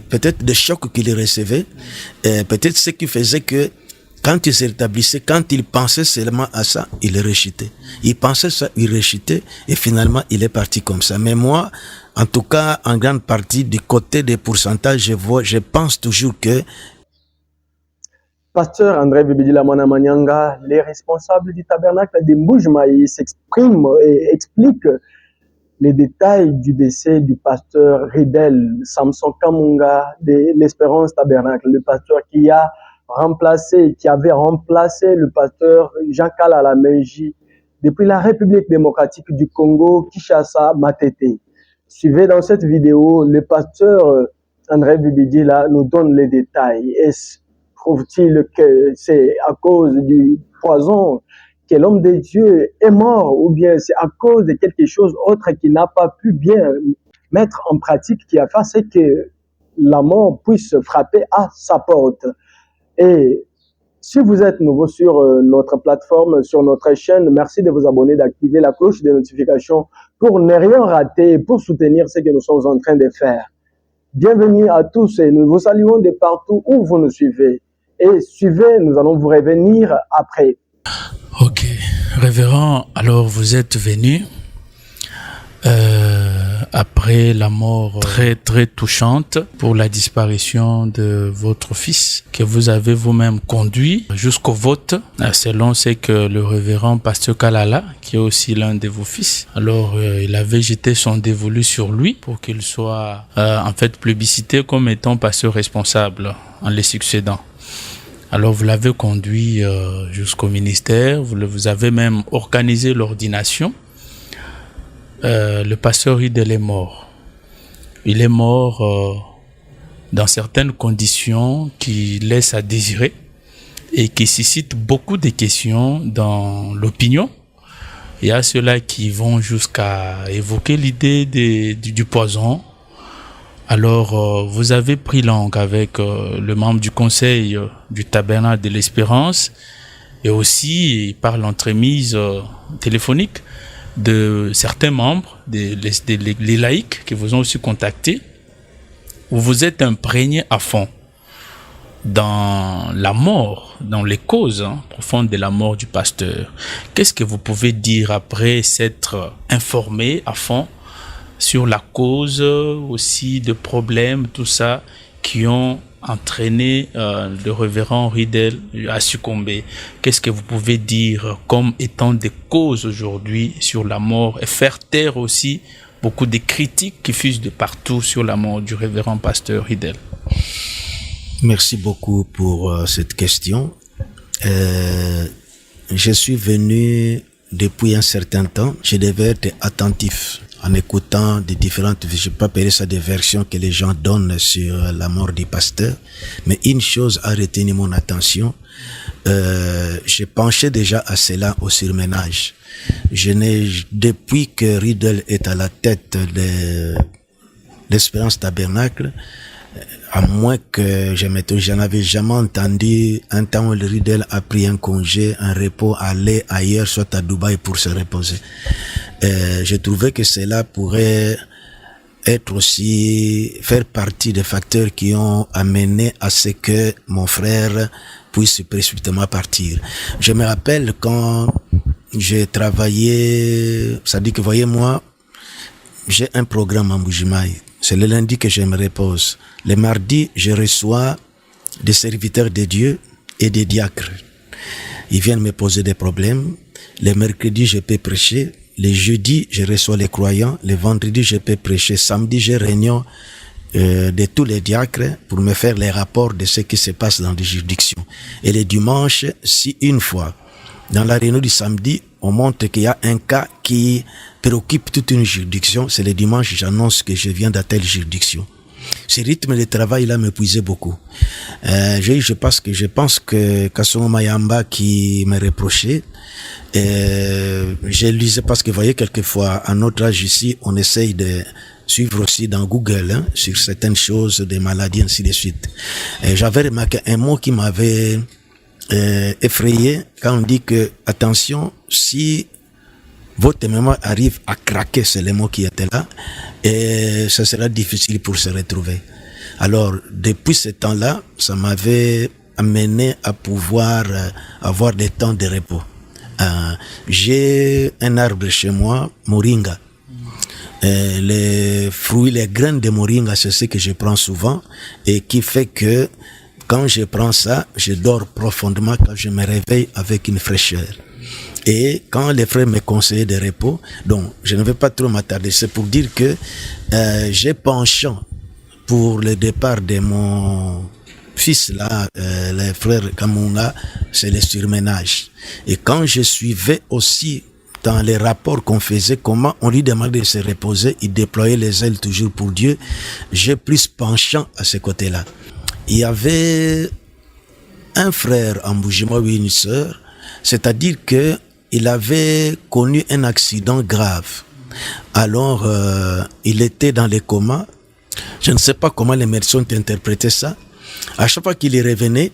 peut-être des chocs qu'il recevait, peut-être ce qui faisait que quand il se rétablissait, quand il pensait seulement à ça, il rejetait. Il pensait ça, il rejetait, et finalement, il est parti comme ça. Mais moi, en tout cas, en grande partie, du côté des pourcentages, je pense toujours que Pasteur André Bibidila Manyanga, les responsables du tabernacle de Mboujmaï s'expriment et expliquent les détails du décès du pasteur Ridel Samson Kamunga de l'Espérance Tabernacle, le pasteur qui avait remplacé le pasteur Jean-Kala Lameji depuis la République démocratique du Congo, Kinshasa, Matete. Suivez dans cette vidéo, le pasteur André Bibidila nous donne les détails. Trouve-t-il que c'est à cause du poison que l'homme de Dieu est mort, ou bien c'est à cause de quelque chose autre qu'il n'a pas pu bien mettre en pratique qui a fait que la mort puisse frapper à sa porte. Et si vous êtes nouveau sur notre plateforme, sur notre chaîne, merci de vous abonner, d'activer la cloche de notification pour ne rien rater, pour soutenir ce que nous sommes en train de faire. Bienvenue à tous et nous vous saluons de partout où vous nous suivez. Et suivez, nous allons vous revenir après. Ok, révérend, alors vous êtes venu après la mort très très touchante pour la disparition de votre fils que vous avez vous-même conduit jusqu'au vote selon ce que le révérend pasteur Kalala, qui est aussi l'un de vos fils, alors il avait jeté son dévolu sur lui pour qu'il soit en fait plébiscité comme étant pasteur responsable en les succédant. Alors vous l'avez conduit jusqu'au ministère, vous avez même organisé l'ordination. Le pasteur Ridel est mort. Il est mort dans certaines conditions qui laissent à désirer et qui suscitent beaucoup de questions dans l'opinion. Il y a ceux-là qui vont jusqu'à évoquer l'idée du poison. Alors, vous avez pris langue avec le membre du conseil du tabernacle de l'Espérance et aussi par l'entremise téléphonique de certains membres, les laïcs qui vous ont aussi contacté, où vous êtes imprégné à fond dans la mort, dans les causes profondes de la mort du pasteur. Qu'est-ce que vous pouvez dire après s'être informé à fond sur la cause aussi de problèmes, tout ça, qui ont entraîné le révérend Ridel à succomber? Qu'est-ce que vous pouvez dire comme étant des causes aujourd'hui sur la mort et faire taire aussi beaucoup de critiques qui fusent de partout sur la mort du révérend pasteur Ridel? Merci beaucoup pour cette question. Je suis venu depuis un certain temps. Je devais être attentif en écoutant des différentes, je peux pas appeler ça des versions que les gens donnent sur la mort du pasteur, mais une chose a retenu mon attention. Je penchais déjà à cela au surménage. Depuis que Ridel est à la tête de l'Espérance Tabernacle, à moins que je n'avais jamais entendu un temps où le Ridel a pris un congé, un repos, aller ailleurs, soit à Dubaï pour se reposer. Je trouvais que cela pourrait être aussi, faire partie des facteurs qui ont amené à ce que mon frère puisse précipitamment partir. Je me rappelle quand j'ai travaillé, ça dit que voyez-moi, j'ai un programme en Mboujmaï. C'est le lundi que je me repose. Le mardi, je reçois des serviteurs de Dieu et des diacres. Ils viennent me poser des problèmes. Le mercredi, je peux prêcher. Le jeudi, je reçois les croyants. Le vendredi, je peux prêcher. Samedi, j'ai réunion de tous les diacres pour me faire les rapports de ce qui se passe dans les juridictions. Et le dimanche, si une fois, dans la réunion du samedi, on montre qu'il y a un cas qui préoccupe toute une juridiction, c'est le dimanche, j'annonce que je viens de telle juridiction. Ce rythme de travail-là m'épuisait beaucoup. Je pense que Kassomo Mayamba qui me reprochait, je lisais parce que vous voyez, quelquefois, à notre âge ici, on essaye de suivre aussi dans Google, sur certaines choses, des maladies, ainsi de suite. J'avais remarqué un mot qui m'avait effrayé quand on dit que, attention, si votre mémoire arrive à craquer, c'est le mot qui était là, et ça sera difficile pour se retrouver. Alors, depuis ce temps-là, ça m'avait amené à pouvoir avoir des temps de repos. J'ai un arbre chez moi, moringa. Les fruits, les graines de moringa, c'est ce que je prends souvent et qui fait que quand je prends ça, je dors profondément quand je me réveille avec une fraîcheur. Et quand les frères me conseillaient de repos, donc je ne vais pas trop m'attarder, c'est pour dire que j'ai penchant pour le départ de mon fils là, les frères Kamunga, c'est le surménage. Et quand je suivais aussi dans les rapports qu'on faisait, comment on lui demandait de se reposer, il déployait les ailes toujours pour Dieu, j'ai plus penchant à ce côté-là. Il y avait un frère en Boujima ou une sœur, c'est-à-dire que il avait connu un accident grave. Alors, il était dans les comas. Je ne sais pas comment les médecins ont interprété ça. À chaque fois qu'il y revenait,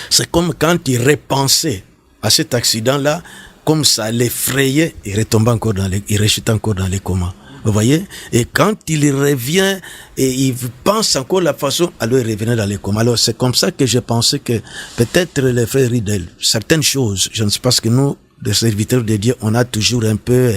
c'est comme quand il repensait à cet accident-là, comme ça l'effrayait, il retombait encore il rechutait encore dans les comas. Vous voyez? Et quand il revient et il pense encore la façon, alors il revenait dans les comas. Alors c'est comme ça que j'ai pensé que peut-être les frères Ridel, certaines choses, je ne sais pas ce que nous, des serviteurs de Dieu, on a toujours un peu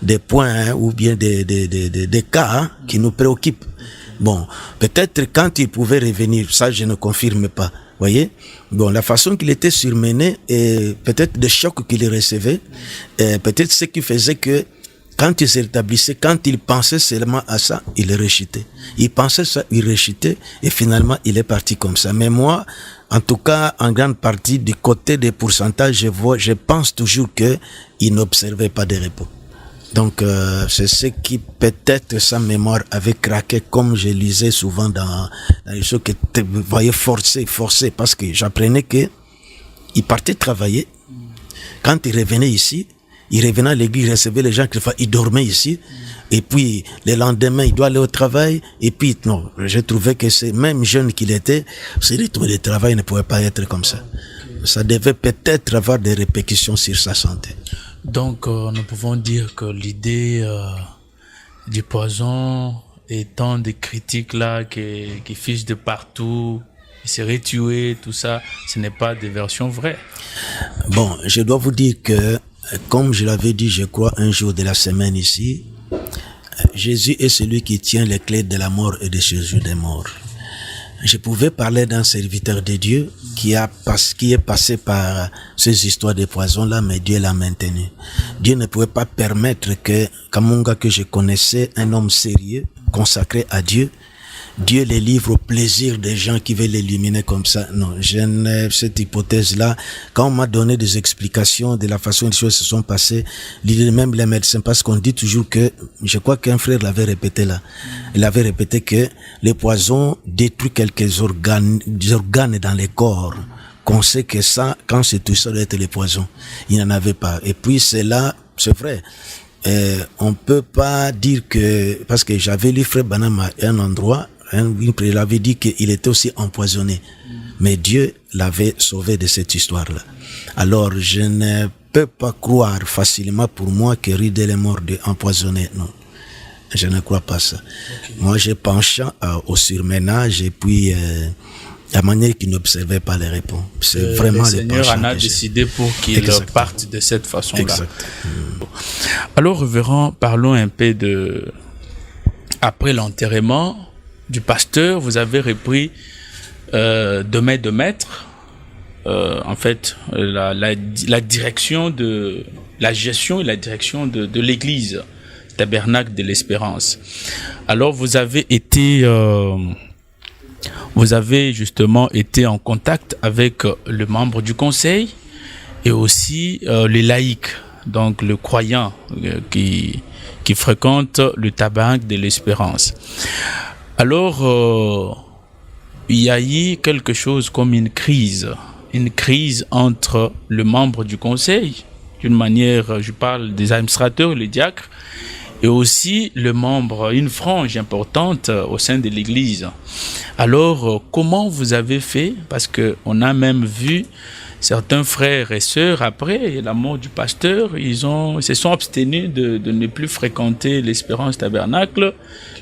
des points ou bien des cas qui nous préoccupent. Bon, peut-être quand il pouvait revenir, ça je ne confirme pas. Voyez, bon, la façon qu'il était surmené et peut-être des chocs qu'il recevait, peut-être ce qui faisait que quand il se rétablissait, quand il pensait seulement à ça, il rechutait. Il pensait ça, il rechutait et finalement il est parti comme ça. Mais moi, en tout cas, en grande partie du côté des pourcentages, je pense toujours que il n'observait pas de repos. Donc, c'est ce qui peut-être sa mémoire avait craqué, comme je lisais souvent dans les choses que vous voyez forcé, parce que j'apprenais que il partait travailler. Quand il revenait ici, il revenait à l'église, il recevait les gens, il dormait ici. Et puis, le lendemain, il doit aller au travail. Et puis, non, j'ai trouvé que c'est même jeune qu'il était, ce rythme de travail ne pouvait pas être comme ça. Ça devait peut-être avoir des répercussions sur sa santé. Donc, nous pouvons dire que l'idée du poison étant des critiques là qui fichent de partout, il serait tué, tout ça, ce n'est pas des versions vraies. Bon, je dois vous dire que, comme je l'avais dit, je crois, un jour de la semaine ici, Jésus est celui qui tient les clés de la mort et de Jésus des morts. Je pouvais parler d'un serviteur de Dieu qui est passé par ces histoires de poison-là, mais Dieu l'a maintenu. Dieu ne pouvait pas permettre que Kamunga, que je connaissais, un homme sérieux, consacré à Dieu, Dieu les livre au plaisir des gens qui veulent l'éliminer comme ça. Non, je n'ai cette hypothèse-là. Quand on m'a donné des explications de la façon dont les choses se sont passées, même les médecins, parce qu'on dit toujours que, je crois qu'un frère l'avait répété là, il avait répété que le poison détruit quelques organes dans les corps, qu'on sait que ça, quand c'est tout ça, doit être le poison. Il n'en avait pas. Et puis c'est là, c'est vrai. On peut pas dire que, parce que j'avais lu frère Banama à un endroit, il avait dit qu'il était aussi empoisonné. Mais Dieu l'avait sauvé de cette histoire-là. Alors, je ne peux pas croire facilement pour moi que Ridel est mort empoisonné. Non. Je ne crois pas ça. Okay. Moi, je penche au surménage et puis la manière qu'il n'observait pas les réponses. C'est vraiment le Seigneur en a décidé pour qu'il parte de cette façon-là. Exact. Alors, révérend, parlons un peu après l'enterrement du pasteur, vous avez repris de main de maître, en fait, la direction de la gestion et la direction de l'église Tabernacle de l'Espérance. Alors, vous avez justement été en contact avec le membre du conseil et aussi les laïcs, donc le croyant qui fréquente le Tabernacle de l'Espérance. Alors, il y a eu quelque chose comme une crise entre le membre du conseil, d'une manière, je parle des administrateurs, les diacres, et aussi le membre, une frange importante au sein de l'Église. Alors, comment vous avez fait? Parce que on a même vu certains frères et sœurs, après la mort du pasteur, ils se sont abstenus de ne plus fréquenter l'Espérance Tabernacle.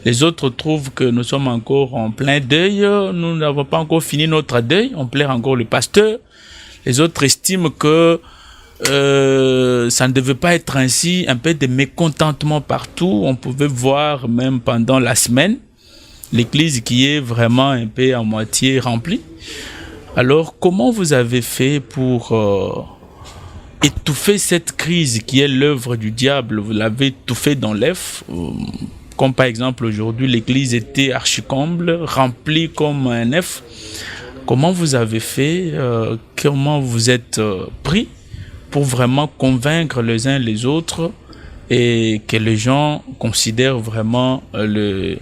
Les autres trouvent que nous sommes encore en plein deuil, nous n'avons pas encore fini notre deuil, on plaire encore le pasteur. Les autres estiment que ça ne devait pas être ainsi, un peu de mécontentement partout. On pouvait voir même pendant la semaine l'église qui est vraiment un peu à moitié remplie. Alors, comment vous avez fait pour étouffer cette crise qui est l'œuvre du diable? Vous l'avez étouffée dans l'œuf, comme par exemple aujourd'hui l'église était archicomble, remplie comme un œuf. Comment vous avez fait, comment vous êtes pris pour vraiment convaincre les uns les autres et que les gens considèrent vraiment le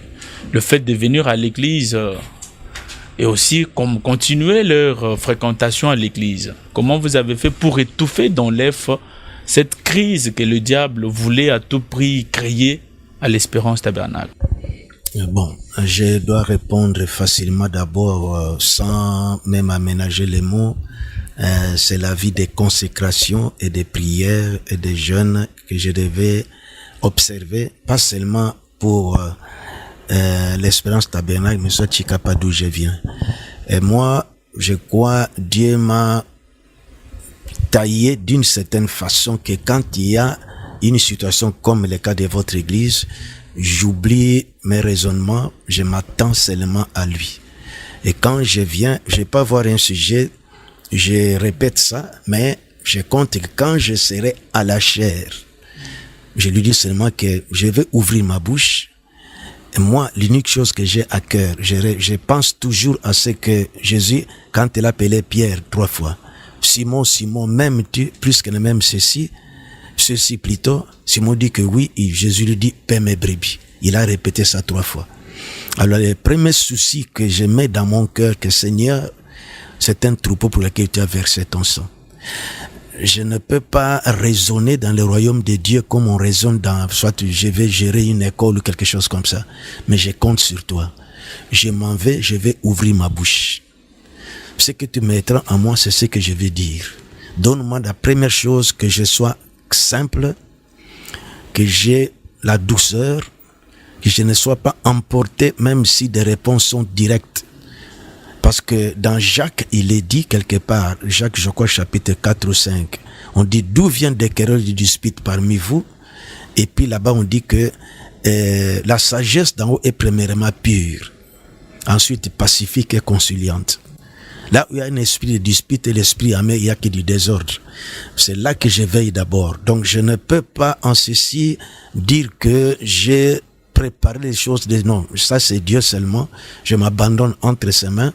fait de venir à l'église et aussi continuer leur fréquentation à l'église? Comment vous avez fait pour étouffer dans l'œuf cette crise que le diable voulait à tout prix créer à l'Espérance Tabernacle? Bon, je dois répondre facilement d'abord sans même aménager les mots. C'est la vie de consécration et de prières et de jeûnes que je devais observer, pas seulement pour l'Espérance Tabernacle, mais soit Chikapa d'où je viens. Et moi, je crois Dieu m'a taillé d'une certaine façon que quand il y a une situation comme le cas de votre église, j'oublie mes raisonnements, je m'attends seulement à lui. Et quand je viens, je vais pas voir un sujet, je répète ça, mais je compte que quand je serai à la chair, je lui dis seulement que je vais ouvrir ma bouche. Et moi, l'unique chose que j'ai à cœur, je pense toujours à ce que Jésus, quand il appelait Pierre 3 fois, Simon, Simon, m'aimes-tu plus que ne m'aime ceci plutôt. Simon dit que oui, et Jésus lui dit, paie mes brebis. Il a répété ça 3 fois. Alors, le premier souci que je mets dans mon cœur, que Seigneur, c'est un troupeau pour lequel tu as versé ton sang. Je ne peux pas raisonner dans le royaume de Dieu comme on raisonne dans, soit je vais gérer une école ou quelque chose comme ça. Mais je compte sur toi. Je m'en vais, je vais ouvrir ma bouche. Ce que tu mettras en moi, c'est ce que je vais dire. Donne-moi la première chose, que je sois simple, que j'ai la douceur, que je ne sois pas emporté, même si des réponses sont directes. Parce que dans Jacques, il est dit quelque part, Jacques, je crois, chapitre 4 ou 5, on dit d'où viennent des querelles et des disputes parmi vous. Et puis là-bas, on dit que la sagesse d'en haut est premièrement pure, ensuite pacifique et conciliante. Là où il y a un esprit de dispute et l'esprit amer, il n'y a que du désordre. C'est là que je veille d'abord. Donc je ne peux pas en ceci dire que j'ai préparer les choses. Non, ça c'est Dieu seulement. Je m'abandonne entre ses mains.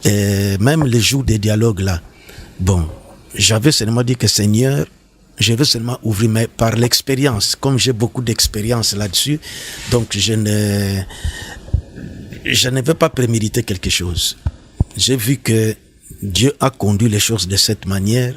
Et même les jours des dialogues là, bon, j'avais seulement dit que Seigneur, je veux seulement ouvrir, mais par l'expérience, comme j'ai beaucoup d'expérience là-dessus, donc je ne veux pas préméditer quelque chose. J'ai vu que Dieu a conduit les choses de cette manière,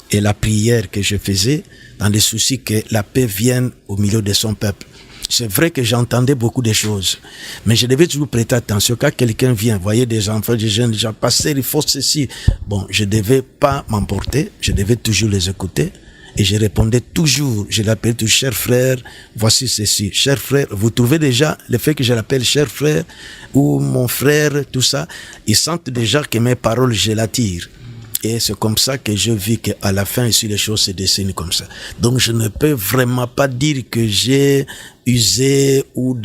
et la prière que je faisais, dans le souci que la paix vienne au milieu de son peuple. C'est vrai que j'entendais beaucoup de choses, mais je devais toujours prêter attention. Quand quelqu'un vient, voyez des enfants, des jeunes, des gens passer, il faut ceci. Bon, je devais pas m'emporter, je devais toujours les écouter. Et je répondais toujours, je l'appelais toujours, cher frère, voici ceci. Cher frère, vous trouvez déjà le fait que je l'appelle cher frère ou mon frère, tout ça, ils sentent déjà que mes paroles, je l'attire. Et c'est comme ça que je vis qu'à la fin, ici, les choses se dessinent comme ça. Donc, je ne peux vraiment pas dire que j'ai usé ou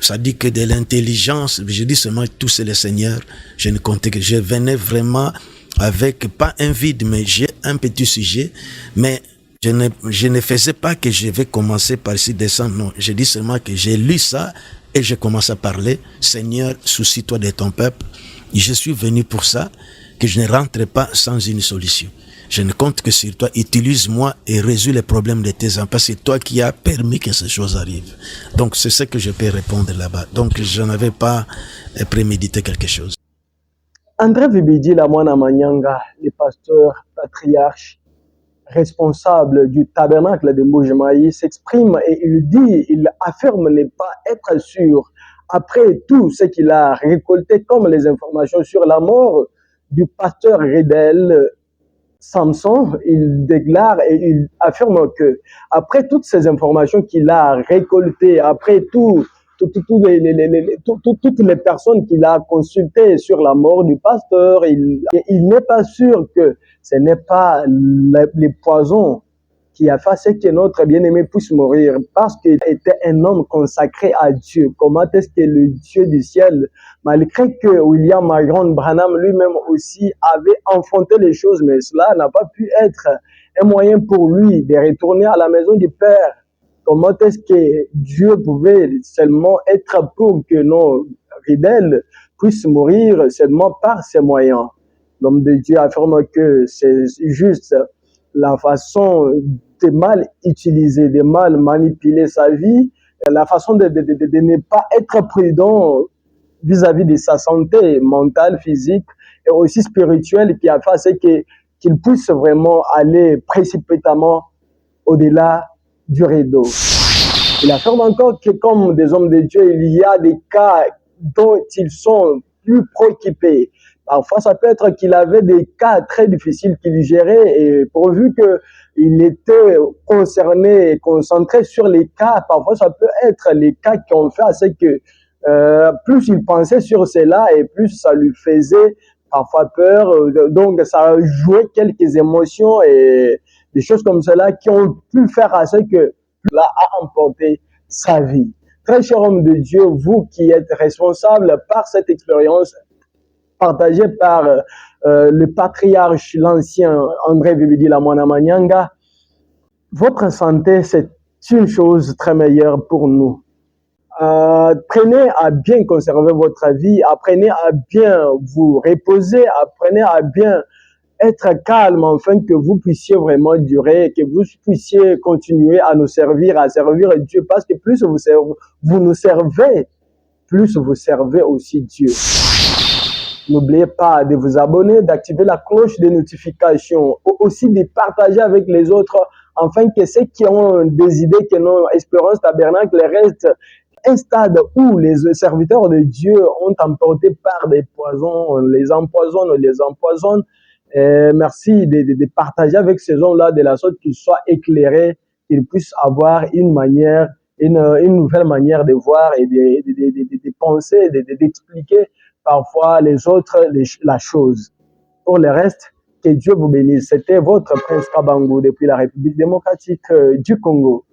ça dit que de l'intelligence. Je dis seulement que tout c'est le Seigneur. Je ne comptais que je venais vraiment avec, pas un vide, mais j'ai un petit sujet. Mais je ne faisais pas que je vais commencer par ici descendre. Non, je dis seulement que j'ai lu ça et je commence à parler. Seigneur, soucie-toi de ton peuple. Je suis venu pour ça, que je ne rentre pas sans une solution. Je ne compte que sur toi. Utilise-moi et résous les problèmes de tes enfants. C'est toi qui as permis que ces choses arrivent. Donc, c'est ce que je peux répondre là-bas. Donc, je n'avais pas prémédité quelque chose. André Vibidi Lamwana Manyanga, le pasteur patriarche, responsable du tabernacle de Mbujimai, s'exprime et il affirme ne pas être sûr. Après tout ce qu'il a récolté comme les informations sur la mort du pasteur Redel Samson, il déclare et il affirme que après toutes ces informations qu'il a récoltées, après toutes les personnes qu'il a consultées sur la mort du pasteur, il n'est pas sûr que ce n'est pas les poisons qui a fait ce que notre bien-aimé puisse mourir parce qu'il était un homme consacré à Dieu. Comment est-ce que le Dieu du ciel, malgré que William Marion Branham lui-même aussi avait enfanté les choses, mais cela n'a pas pu être un moyen pour lui de retourner à la maison du Père. Comment est-ce que Dieu pouvait seulement être pour que nos fidèles puissent mourir seulement par ces moyens? L'homme de Dieu affirme que c'est juste la façon de mal utiliser, de mal manipuler sa vie, la façon de ne pas être prudent vis-à-vis de sa santé mentale, physique et aussi spirituelle qui a fait ce qu'il puisse vraiment aller précipitamment au-delà du rideau. Il affirme encore que comme des hommes de Dieu, il y a des cas dont ils sont plus préoccupés. Parfois, ça peut être qu'il avait des cas très difficiles qu'il gérait et pourvu qu'il était concerné et concentré sur les cas, parfois ça peut être les cas qui ont fait à ce que plus il pensait sur cela et plus ça lui faisait parfois peur. Donc, ça a joué quelques émotions et des choses comme cela qui ont pu faire à ce que cela a emporté sa vie. Très cher homme de Dieu, vous qui êtes responsable par cette expérience partagée par le patriarche, l'ancien André Vividi Lamwana Manyanga, votre santé, c'est une chose très meilleure pour nous. Apprenez à bien conserver votre vie, apprenez à bien vous reposer, apprenez à bien être calme afin que vous puissiez vraiment durer, que vous puissiez continuer à nous servir, à servir Dieu, parce que plus vous nous servez, plus vous servez aussi Dieu. N'oubliez pas de vous abonner, d'activer la cloche de notification, aussi de partager avec les autres, afin que ceux qui ont des idées que nos Espérance Tabernacle restent un stade où les serviteurs de Dieu ont emporté par des poisons, on les empoisonne. Merci de partager avec ces gens-là de la sorte qu'ils soient éclairés, qu'ils puissent avoir une nouvelle manière de voir et de penser, d'expliquer parfois les autres la chose. Pour le reste, que Dieu vous bénisse. C'était votre Prince Kabango depuis la République démocratique du Congo.